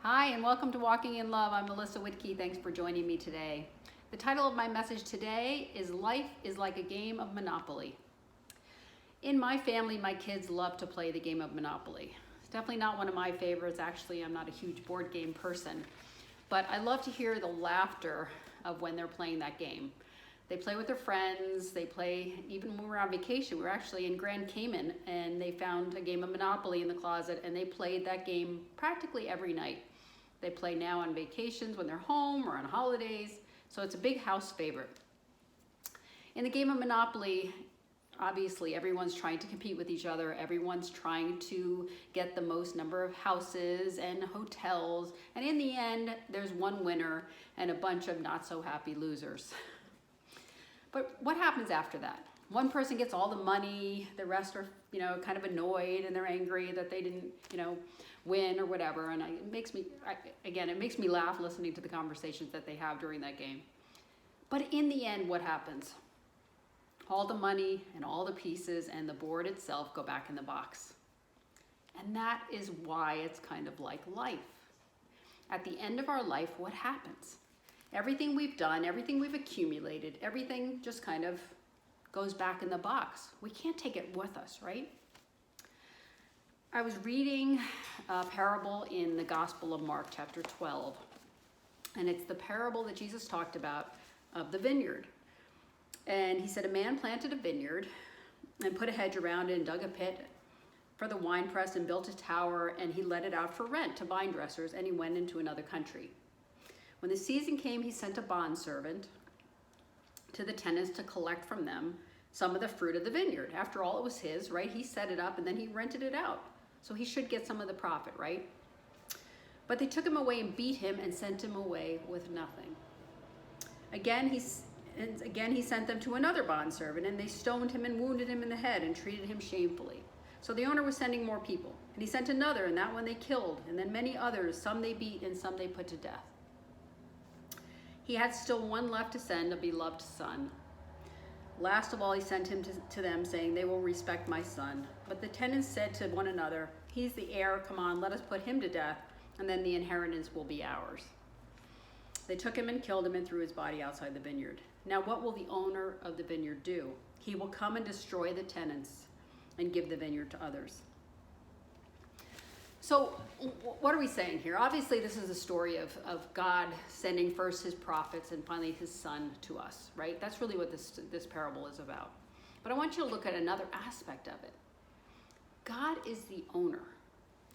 Hi, and welcome to Walking in Love. I'm Melissa Whitkey. Thanks for joining me today. The title of my message today is Life is Like a Game of Monopoly. In my family, my kids love to play the game of Monopoly. It's definitely not one of my favorites. Actually, I'm not a huge board game person, but I love to hear the laughter of when they're playing that game. They play with their friends. They play, even when we were on vacation, we were actually in Grand Cayman, and they found a game of Monopoly in the closet, and they played that game practically every night. They play now on vacations when they're home or on holidays, so it's a big house favorite. In the game of Monopoly, obviously everyone's trying to compete with each other. Everyone's trying to get the most number of houses and hotels, and in the end, there's one winner and a bunch of not so happy losers. But what happens after that? One person gets all the money, the rest are, kind of annoyed and they're angry that they didn't, win or whatever. And it makes me laugh listening to the conversations that they have during that game. But in the end, what happens? All the money and all the pieces and the board itself go back in the box. And that is why it's kind of like life. At the end of our life, what happens? Everything we've done, everything we've accumulated, everything just kind of goes back in the box. We can't take it with us, right? I was reading a parable in the Gospel of Mark, chapter 12. And it's the parable that Jesus talked about of the vineyard. And he said, a man planted a vineyard and put a hedge around it and dug a pit for the winepress and built a tower, and he let it out for rent to vine dressers, and he went into another country. When the season came, he sent a bondservant to the tenants to collect from them some of the fruit of the vineyard. After all, it was his, right? He set it up and then he rented it out. So he should get some of the profit, right? But they took him away and beat him and sent him away with nothing. Again, he sent them to another bondservant, and they stoned him and wounded him in the head and treated him shamefully. So the owner was sending more people. And he sent another, and that one they killed. And then many others, some they beat and some they put to death. He had still one left to send, a beloved son. Last of all, he sent him to them, saying, they will respect my son. But the tenants said to one another, he's the heir, come on, let us put him to death, and then the inheritance will be ours. They took him and killed him and threw his body outside the vineyard. Now what will the owner of the vineyard do? He will come and destroy the tenants and give the vineyard to others. So what are we saying here? Obviously, this is a story of God sending first his prophets and finally his son to us, right? That's really what this parable is about. But I want you to look at another aspect of it. God is the owner.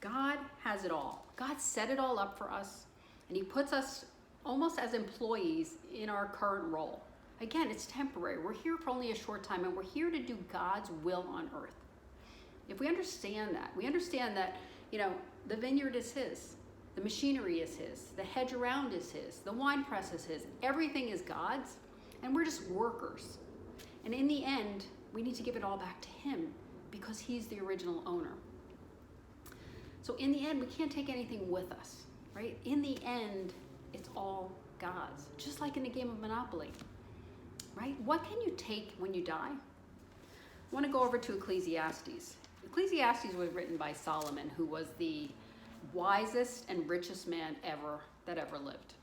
God has it all. God set it all up for us, and he puts us almost as employees in our current role. Again, it's temporary. We're here for only a short time, and we're here to do God's will on earth. If we understand that, the vineyard is his, the machinery is his, the hedge around is his, the wine press is his, everything is God's, and we're just workers. And in the end, we need to give it all back to him because he's the original owner. So in the end, we can't take anything with us, right? In the end, it's all God's, just like in the game of Monopoly, right? What can you take when you die? I want to go over to Ecclesiastes. Ecclesiastes was written by Solomon, who was the wisest and richest man that ever lived.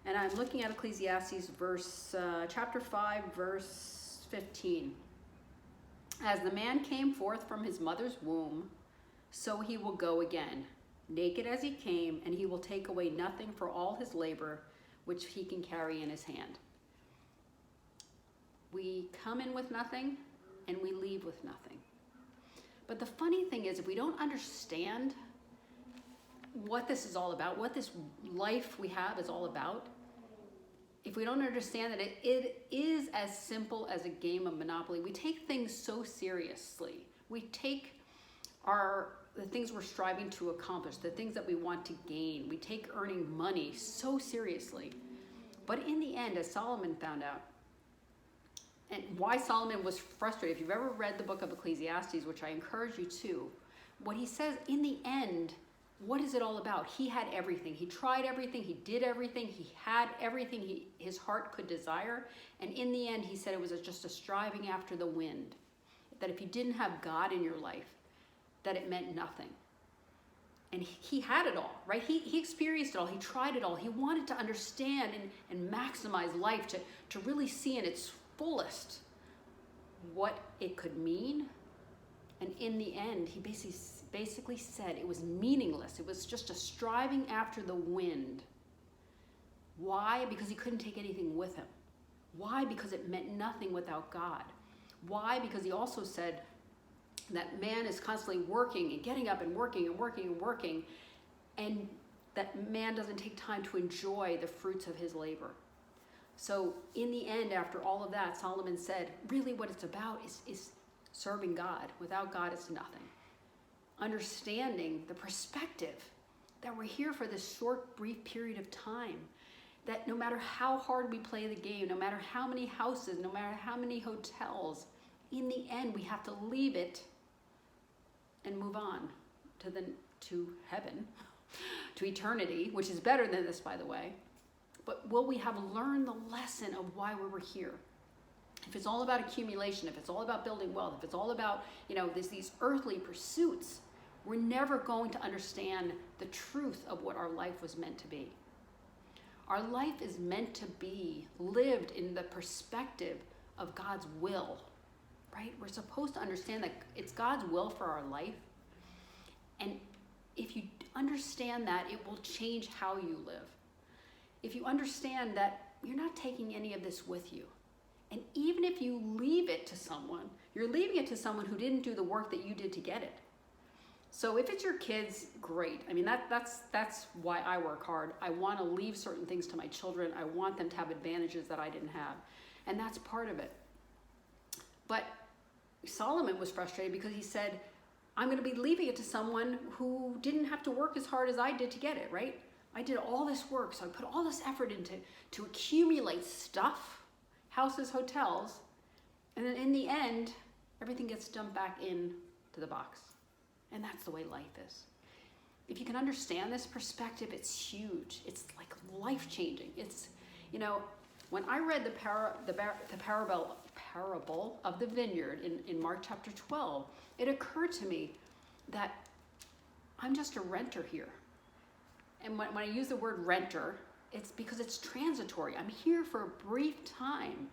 And I'm looking at Ecclesiastes chapter 5, verse 15. As the man came forth from his mother's womb, so he will go again, naked as he came, and he will take away nothing for all his labor, which he can carry in his hand. We come in with nothing, and we leave with nothing. But the funny thing is, if we don't understand what this is all about, what this life we have is all about, if we don't understand that it is as simple as a game of Monopoly, we take things so seriously. We take the things we're striving to accomplish, the things that we want to gain. We take earning money so seriously. But in the end, as Solomon found out, and why Solomon was frustrated, if you've ever read the book of Ecclesiastes, which I encourage you to, what he says, in the end, what is it all about? He had everything. He tried everything. He did everything. He had everything his heart could desire. And in the end, he said it was just a striving after the wind. That if you didn't have God in your life, that it meant nothing. And And he had it all, right? He experienced it all. He tried it all. He wanted to understand and maximize life, to really see in its fullest what it could mean. And in the end, he basically said it was meaningless. It was just a striving after the wind. Why? Because he couldn't take anything with him. Why? Because it meant nothing without God. Why? Because he also said that man is constantly working and getting up and working and working and working, and that man doesn't take time to enjoy the fruits of his labor. So in the end, after all of that, Solomon said, really what it's about is serving God. Without God, it's nothing. Understanding the perspective that we're here for this short, brief period of time, that no matter how hard we play the game, no matter how many houses, no matter how many hotels, in the end, we have to leave it and move on to heaven, to eternity, which is better than this, by the way. But will we have learned the lesson of why we were here? If it's all about accumulation, if it's all about building wealth, if it's all about, these earthly pursuits, we're never going to understand the truth of what our life was meant to be. Our life is meant to be lived in the perspective of God's will, right? We're supposed to understand that it's God's will for our life. And if you understand that, it will change how you live. If you understand that you're not taking any of this with you, and even if you leave it to someone, you're leaving it to someone who didn't do the work that you did to get it. So if it's your kids, great. I mean, that's why I work hard. I want to leave certain things to my children. I want them to have advantages that I didn't have. And that's part of it. But Solomon was frustrated because he said, I'm going to be leaving it to someone who didn't have to work as hard as I did to get it, right? I did all this work, so I put all this effort into to accumulate stuff, houses, hotels, and then in the end, everything gets dumped back in to the box. And that's the way life is. If you can understand this perspective, it's huge. It's like life-changing. It's, when I read the parable of the vineyard in Mark chapter 12, it occurred to me that I'm just a renter here. And when I use the word renter, it's because it's transitory. I'm here for a brief time.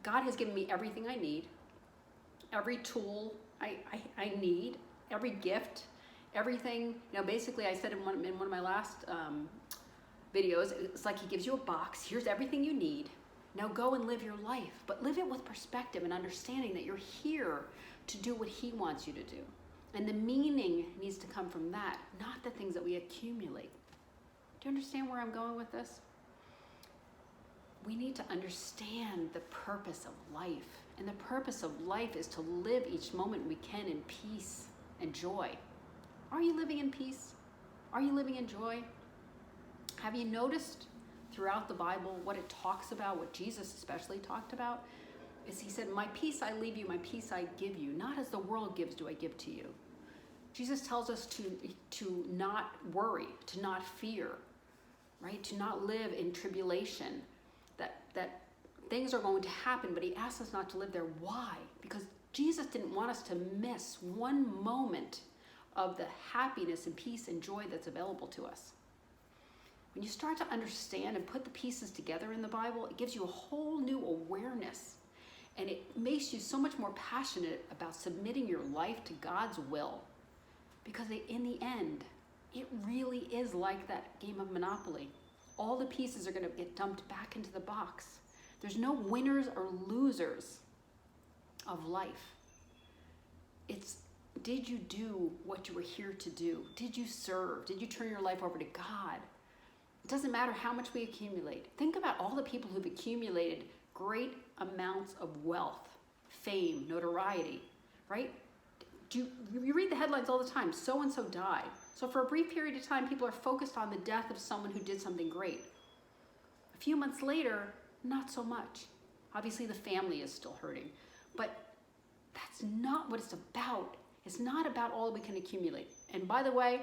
God has given me everything I need, every tool I need, every gift, everything. Basically, I said in one of my last videos, it's like he gives you a box. Here's everything you need. Now go and live your life, but live it with perspective and understanding that you're here to do what he wants you to do. And the meaning needs to come from that, not the things that we accumulate. Do you understand where I'm going with this? We need to understand the purpose of life. And the purpose of life is to live each moment we can in peace and joy. Are you living in peace? Are you living in joy? Have you noticed throughout the Bible what it talks about, what Jesus especially talked about? Is he said, my peace I leave you, my peace I give you. Not as the world gives do I give to you. Jesus tells us to not worry, to not fear, right? To not live in tribulation, that things are going to happen, but he asks us not to live there. Why? Because Jesus didn't want us to miss one moment of the happiness and peace and joy that's available to us. When you start to understand and put the pieces together in the Bible, it gives you a whole new awareness, and it makes you so much more passionate about submitting your life to God's will. Because in the end, it really is like that game of Monopoly. All the pieces are going to get dumped back into the box. There's no winners or losers of life. It's, did you do what you were here to do? Did you serve? Did you turn your life over to God? It doesn't matter how much we accumulate. Think about all the people who've accumulated great amounts of wealth, fame, notoriety, right? You read the headlines all the time, so-and-so died. So for a brief period of time, people are focused on the death of someone who did something great. A few months later, not so much. Obviously, the family is still hurting. But that's not what it's about. It's not about all we can accumulate. And by the way,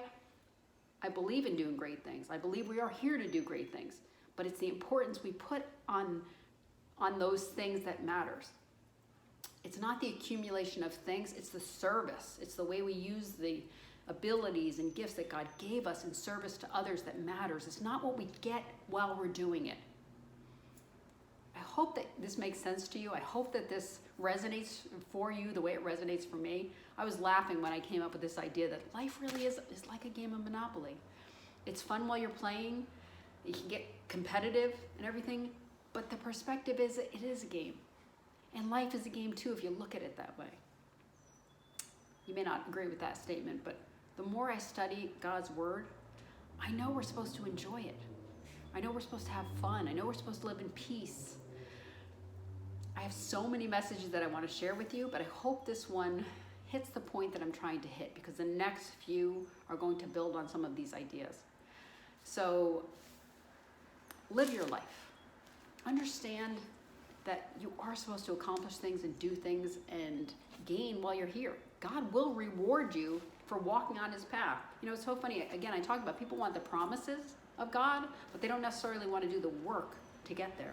I believe in doing great things. I believe we are here to do great things. But it's the importance we put on those things that matters. It's not the accumulation of things, it's the service. It's the way we use the abilities and gifts that God gave us in service to others that matters. It's not what we get while we're doing it. I hope that this makes sense to you. I hope that this resonates for you the way it resonates for me. I was laughing when I came up with this idea that life really is like a game of Monopoly. It's fun while you're playing. You can get competitive and everything, but the perspective is it is a game. And life is a game too if you look at it that way. You may not agree with that statement, but the more I study God's word, I know we're supposed to enjoy it. I know we're supposed to have fun. I know we're supposed to live in peace. I have so many messages that I want to share with you, but I hope this one hits the point that I'm trying to hit, because the next few are going to build on some of these ideas. So live your life. Understand that you are supposed to accomplish things and do things and gain while you're here. God will reward you for walking on his path. You know, it's so funny. Again, I talk about people want the promises of God, but they don't necessarily want to do the work to get there.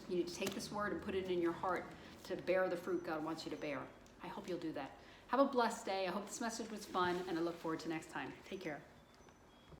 You need to take this word and put it in your heart to bear the fruit God wants you to bear. I hope you'll do that. Have a blessed day. I hope this message was fun, and I look forward to next time. Take care.